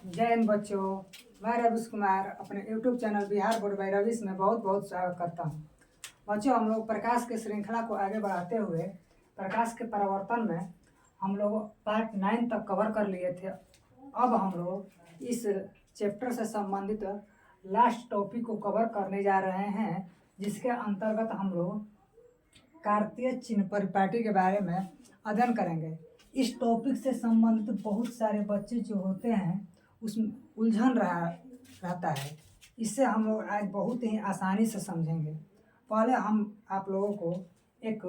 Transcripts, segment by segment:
जय हिंद बच्चों। मैं रविश कुमार अपने YouTube channel Bihar board by Ravish में बहुत बहुत स्वागत करता हूं। बच्चों, हम लोग प्रकाश की श्रृंखला को आगे बढ़ाते हुए प्रकाश के परावर्तन में हम लोग पार्ट 9 तक कवर कर लिए थे। अब हम लोग इस चैप्टर से संबंधित लास्ट टॉपिक को कवर करने जा रहे हैं, जिसके अंतर्गत हम लोग कार्तीय चिन्ह परिपाटी के बारे में अध्ययन करेंगे। इस टॉपिक से संबंधित बहुत सारे बच्चे जो होते हैं उसमें उलझन रहता है। इससे हम लोग आज बहुत ही आसानी से समझेंगे। पहले हम आप लोगों को एक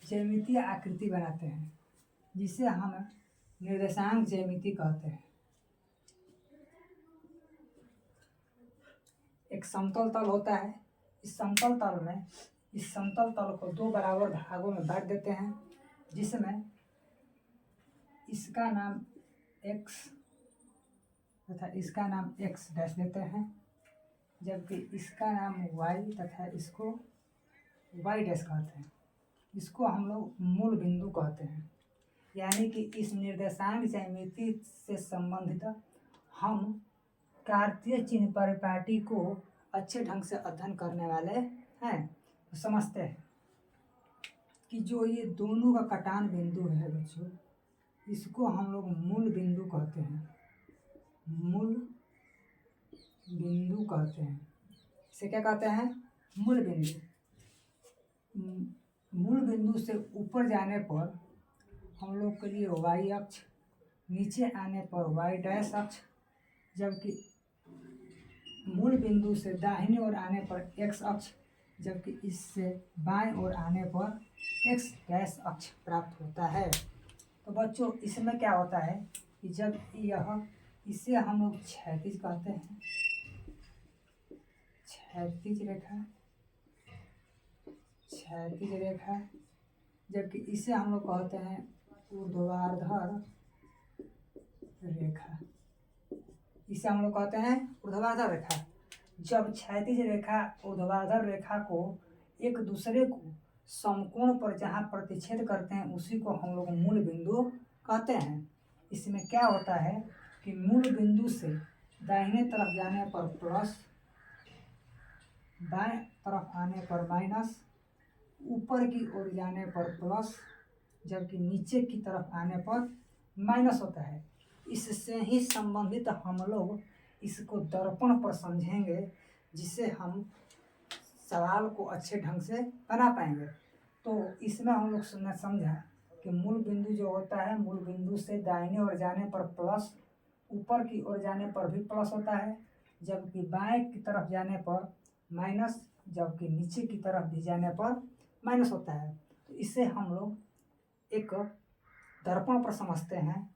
ज्यामितीय आकृति बनाते हैं, जिसे हम निर्देशांक ज्यामिति कहते हैं। एक समतल तल होता है। इस समतल तल को दो बराबर भागों में बांट देते हैं, जिसमें इसका नाम x तथा इसका नाम x डैश देते हैं, जबकि इसका नाम y तथा इसको y डैश कहते हैं। इसको हम लोग मूल बिंदु कहते हैं। यानी कि इस निर्देशांक ज्यामिति से संबंधित हम कार्तीय चिन्ह परिपाटी को अच्छे ढंग से अध्ययन करने वाले हैं। तो समझते हैं कि जो ये दोनों का कटान बिंदु है बच्चों, इसको हम लोग मूल बिंदु कहते हैं। मूल बिंदु कहते हैं। इसे क्या कहते हैं? मूल बिंदु। मूल बिंदु से ऊपर जाने पर हम लोग के लिए y अक्ष, नीचे आने पर y डैश अक्ष, जबकि मूल बिंदु से दाहिने ओर आने पर x अक्ष, जबकि इससे बाएं ओर आने पर x डैश अक्ष प्राप्त होता है। तो बच्चों, इसमें क्या होता है कि जब इसे हम लोग क्षैतिज कहते हैं, क्षैतिज रेखा, जबकि इसे हम लोग कहते हैं ऊर्ध्वाधर रेखा। इसे हम लोग कहते हैं ऊर्ध्वाधर रेखा। जब क्षैतिज रेखा ऊर्ध्वाधर रेखा को एक दूसरे को समकोण पर जहाँ प्रतिच्छेद करते हैं, उसी को हम लोग मूल बिंदु कहते हैं। इसमें क्या होता है कि मूल बिंदु से दाहिने तरफ जाने पर प्लस, बाएं तरफ आने पर माइनस, ऊपर की ओर जाने पर प्लस, जबकि नीचे की तरफ आने पर माइनस होता है। इससे ही संबंधित हम लोग इसको दर्पण पर समझेंगे, जिससे हम सवाल को अच्छे ढंग से बना पाएंगे। तो इसमें हम लोग समझा कि मूल बिंदु जो होता है, मूल बिंदु से दाहिने ओर जाने पर प्लस, ऊपर की ओर जाने पर भी प्लस होता है, जबकि बाएं की तरफ जाने पर माइनस, जबकि नीचे की तरफ भी जाने पर माइनस होता है। तो इसे हम लोग एक दर्पण पर समझते हैं।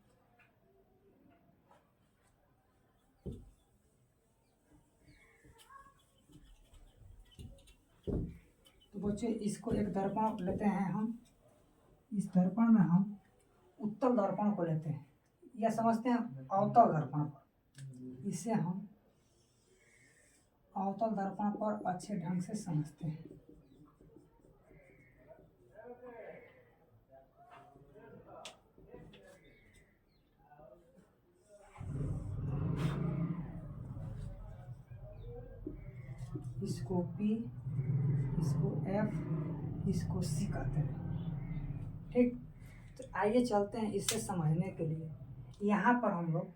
तो बच्चों, इसको एक दर्पण लेते हैं हम। इस दर्पण में हम उत्तल दर्पण को लेते हैं, या समझते हैं अवतल दर्पण पर। इसे हम अवतल दर्पण पर अच्छे ढंग से समझते हैं। इसको P, इसको F, इसको C कहते हैं। ठीक, तो आइए चलते हैं इसे समझने के लिए। यहाँ पर हम लोग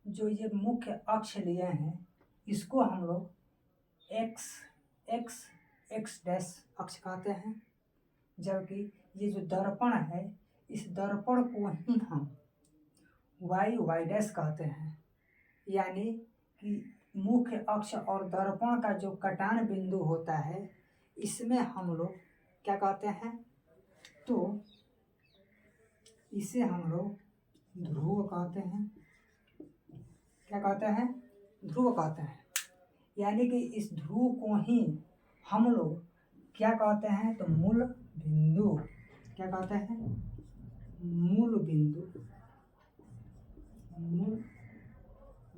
जो ये मुख्य अक्ष लिए हैं, इसको हम लोग x डैश अक्ष कहते हैं, जबकि ये जो दर्पण है, इस दर्पण को ही हम y डैश कहते हैं। यानी कि मुख्य अक्ष और दर्पण का जो कटान बिंदु होता है, इसमें हम लोग क्या कहते हैं? तो इसे हम लोग ध्रुव कहते हैं। क्या कहते हैं? ध्रुव कहते हैं। यानी कि इस ध्रुव को ही हम लोग क्या कहते हैं? तो मूल बिंदु। क्या कहते हैं? मूल बिंदु। मूल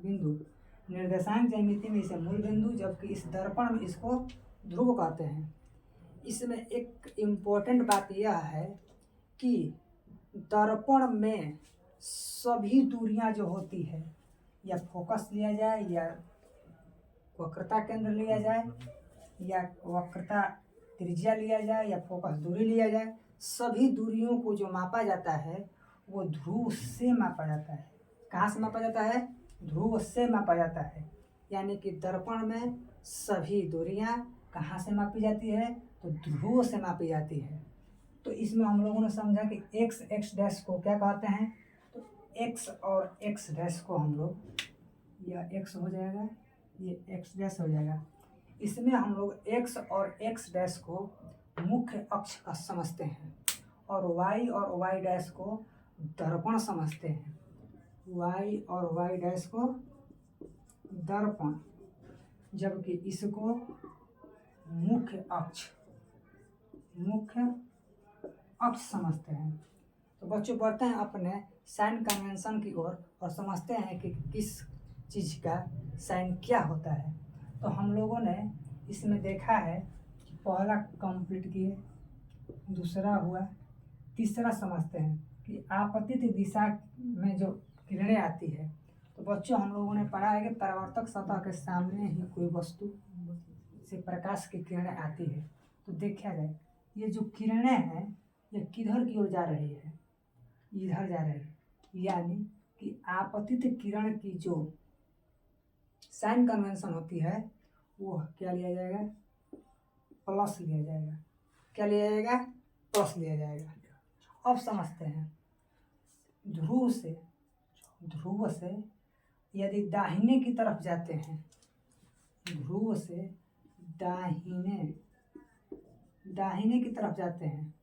बिंदु निर्देशांक ज्यामिति में इसे मूल बिंदु, जबकि इस दर्पण में इसको ध्रुव कहते हैं। इसमें एक इम्पोर्टेंट बात यह है कि दर्पण में सभी दूरियां जो होती है, या फोकस लिया जाए, या वक्रता केंद्र लिया जाए, या वक्रता त्रिज्या लिया जाए, या फोकस दूरी लिया जाए, सभी दूरियों को जो मापा जाता है वो ध्रुव से मापा जाता है। कहाँ से मापा जाता है? ध्रुव से मापा जाता है। यानी कि दर्पण में सभी दूरियां कहाँ से मापी जाती है? तो ध्रुव से मापी जाती है। तो इसमें हम लोगों ने समझा कि एक्स डैश को क्या कहते हैं? तो एक्स और एक्स डैश को हम लोग, यह एक्स हो जाएगा, ये एक्स डैश हो जाएगा। इसमें हम लोग एक्स और एक्स डैश को मुख्य अक्ष का समझते हैं, और वाई और वाई डैश को दर्पण समझते हैं। वाई और वाई डैश को दर्पण, जबकि इसको मुख्य अक्ष समझते हैं। तो बच्चों बढ़ते हैं अपने साइन कन्वेंशन की ओर और समझते हैं कि किस चीज़ का साइन क्या होता है। तो हम लोगों ने इसमें देखा है कि पहला कंप्लीट किए, दूसरा हुआ, तीसरा समझते हैं कि आपतित दिशा में जो किरणें आती है। तो बच्चों हम लोगों ने पढ़ा है कि परावर्तक सतह के सामने ही कोई वस्तु से प्रकाश की किरणें आती है। तो देखा जाए ये जो किरणें हैं ये किधर की ओर जा रही है? इधर जा रही है। यानी कि आपतित किरण की जो साइन कन्वेंशन होती है वो क्या लिया जाएगा? प्लस लिया जाएगा। क्या लिया जाएगा? प्लस लिया जाएगा। अब समझते हैं, ध्रुव से यदि दाहिने की तरफ जाते हैं, ध्रुव से दाहिने की तरफ जाते हैं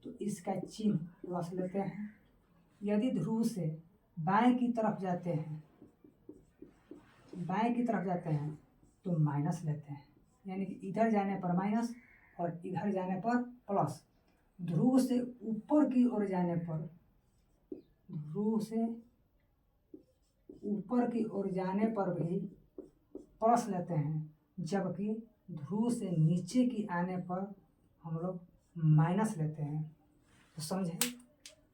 तो इसका चिन्ह प्लस लेते हैं। यदि ध्रुव से बाएं की तरफ जाते हैं तो माइनस लेते हैं। यानी कि इधर जाने पर माइनस और इधर जाने पर प्लस। ध्रुव से ऊपर की ओर जाने पर, भी प्लस लेते हैं, जबकि ध्रुव से नीचे की आने पर हम लोग माइनस लेते हैं। तो समझे,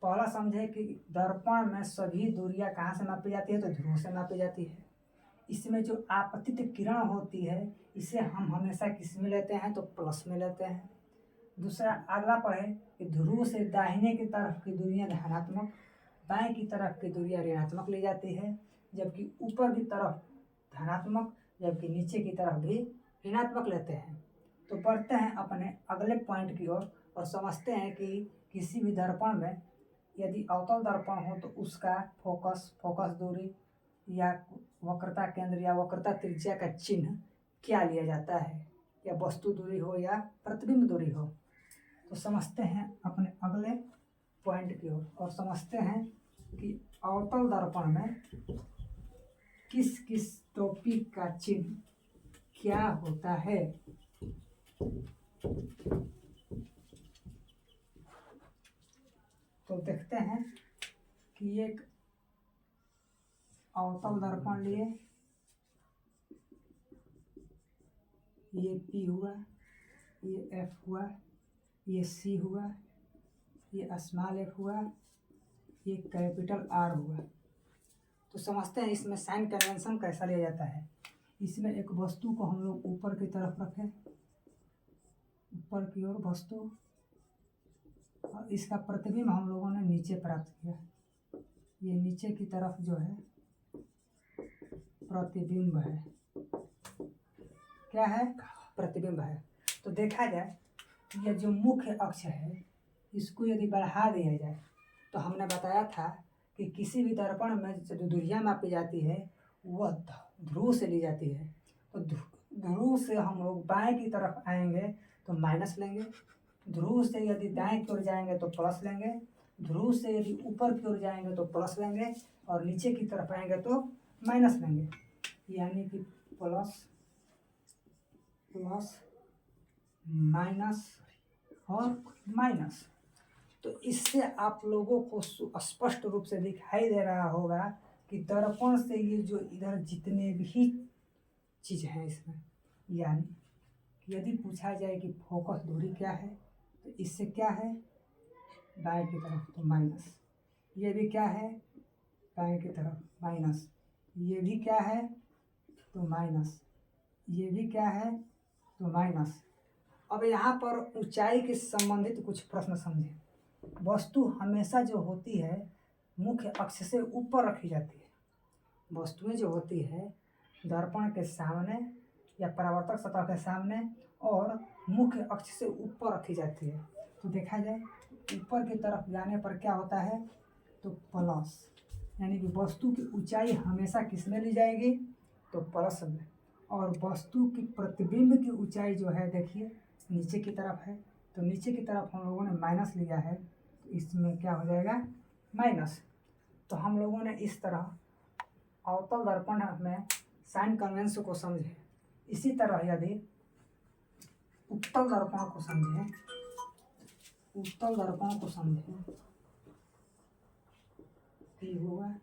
पहला समझे कि दर्पण में सभी दूरियां कहाँ से मापी जाती है? तो ध्रुव से मापी जाती है। इसमें जो आपतित किरण होती है इसे हम हमेशा किस में लेते हैं? तो प्लस में लेते हैं। दूसरा अगला पढ़े कि ध्रुव से दाहिने की तरफ की दूरियां धनात्मक, बाएं की तरफ की दूरियां ऋणात्मक ली जाती है, जबकि ऊपर की तरफ धनात्मक, जबकि नीचे की तरफ भी ऋणात्मक लेते हैं। तो बढ़ते हैं अपने अगले पॉइंट की ओर और समझते हैं कि किसी भी दर्पण में यदि अवतल दर्पण हो तो उसका फोकस दूरी या वक्रता केंद्र या वक्रता त्रिज्या का चिन्ह क्या लिया जाता है, या वस्तु दूरी हो या प्रतिबिंब दूरी हो। तो समझते हैं अपने अगले पॉइंट की ओर और समझते हैं कि अवतल दर्पण में किस किस टॉपिक का चिन्ह क्या होता है। तो देखते हैं कि एक अवतल दर्पण लिए, ये P हुआ, ये F हुआ, ये C हुआ, ये स्मॉल f हुआ, ये कैपिटल R हुआ। तो समझते हैं इसमें साइन कन्वेंशन कैसा लिया जाता है। इसमें एक वस्तु को हम लोग ऊपर की तरफ रखें, ऊपर की ओर वस्तु, और इसका प्रतिबिंब हम लोगों ने नीचे प्राप्त किया। ये नीचे की तरफ जो है प्रतिबिंब है। क्या है? प्रतिबिंब है। तो देखा जाए यह जो मुख्य अक्ष है इसको यदि बढ़ा दिया जाए तो हमने बताया था कि किसी भी दर्पण में जो दूरियां मापी जाती है वह ध्रुव से ली जाती है। तो ध्रुव से हम लोग बाएं की तरफ आएंगे तो माइनस लेंगे, ध्रुव से यदि दाएं की ओर जाएंगे तो प्लस लेंगे, ध्रुव से यदि ऊपर की ओर जाएंगे तो प्लस लेंगे, और नीचे की तरफ आएंगे तो माइनस लेंगे। यानी कि प्लस माइनस और माइनस। तो इससे आप लोगों को स्पष्ट रूप से दिखाई दे रहा होगा कि दर्पण से ये जो इधर जितने भी चीज़ हैं इसमें, यानी यदि पूछा जाए कि फोकस दूरी क्या है तो इससे क्या है? बाएं की तरफ तो माइनस, ये भी क्या है? बाएं की तरफ माइनस, ये भी क्या है तो माइनस, ये भी क्या है तो माइनस। अब यहाँ पर ऊंचाई के संबंधित कुछ प्रश्न समझें। वस्तु हमेशा जो होती है मुख्य अक्ष से ऊपर रखी जाती है। वस्तुएं जो होती है दर्पण के सामने या परावर्तक सतह के सामने और मुख्य अक्ष से ऊपर रखी जाती है। तो देखा जाए ऊपर की तरफ जाने पर क्या होता है तो प्लस, यानी कि वस्तु की ऊंचाई हमेशा किस में ली जाएगी तो प्लस में। और वस्तु की प्रतिबिंब की ऊंचाई जो है देखिए नीचे की तरफ है, तो नीचे की तरफ हम लोगों ने माइनस लिया है, तो इसमें क्या हो जाएगा माइनस। तो हम लोगों ने इस तरह अवतल दर्पण में साइन कन्वेंशन को समझे। इसी तरह यदि उत्तल दर्पण को समझें, उत्तल दर्पण को समझें, P हुआ,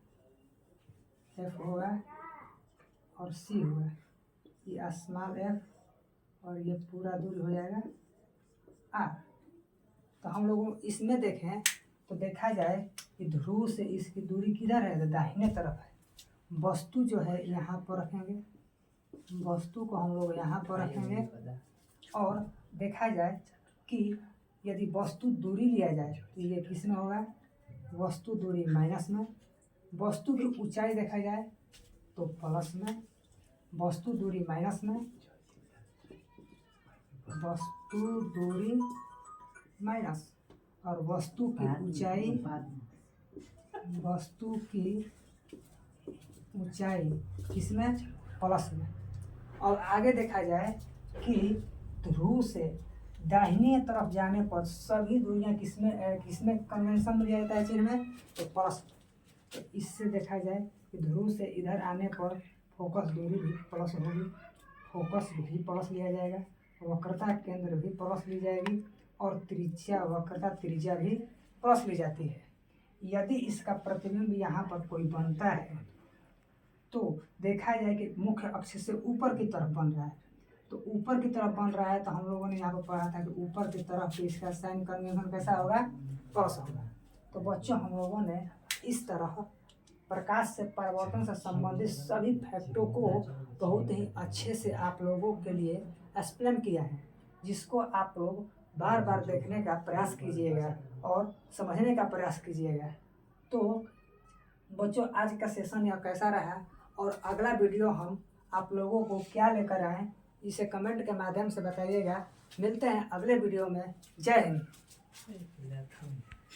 F हुआ और C हुआ, ये स्मॉल f और ये पूरा दूरी हो जाएगा R। तो हम लोग इसमें देखें तो देखा जाए कि ध्रुव से इसकी दूरी किधर है तो दाहिने तरफ है। वस्तु जो है यहाँ पर रखेंगे, वस्तु को हम लोग यहाँ पर रखेंगे और देखा जाए कि यदि वस्तु दूरी लिया जाए तो ये किस में होगा वस्तु दूरी माइनस में। वस्तु की ऊंचाई देखा जाए तो प्लस में, वस्तु दूरी माइनस में, वस्तु दूरी माइनस और वस्तु की ऊंचाई, वस्तु की ऊंचाई किसमें प्लस में। और आगे देखा जाए कि ध्रुव से दाहिनी तरफ जाने पर सभी दूरियां किसमें कन्वेंशन मिल जाता है चिन्ह में तो प्लस। तो इससे देखा जाए कि ध्रुव से इधर आने पर फोकस दूरी भी प्लस होगी, फोकस भी प्लस लिया जाएगा, वक्रता केंद्र भी प्लस ली जाएगी और त्रिज्या वक्रता त्रिज्या भी प्लस ली जाती है। यदि इसका प्रतिबिंब यहाँ पर कोई बनता है तो देखा जाए कि मुख्य अक्ष से ऊपर की तरफ बन रहा है, तो ऊपर की तरफ बन रहा है तो हम लोगों ने यहाँ पर पढ़ा था कि ऊपर की तरफ इसका साइन कन्वेंशन कैसा होगा प्लस होगा। तो बच्चों हम लोगों ने इस तरह प्रकाश से परावर्तन से संबंधित सभी फैक्टों को बहुत ही अच्छे से आप लोगों के लिए एक्सप्लेन किया है, जिसको आप लोग बार बार देखने का प्रयास कीजिएगा और समझने का प्रयास कीजिएगा। तो बच्चों आज का सेशन यह कैसा रहा और अगला वीडियो हम आप लोगों को क्या लेकर आएँ इसे कमेंट के माध्यम से बताइएगा। मिलते हैं अगले वीडियो में। जय हिंद।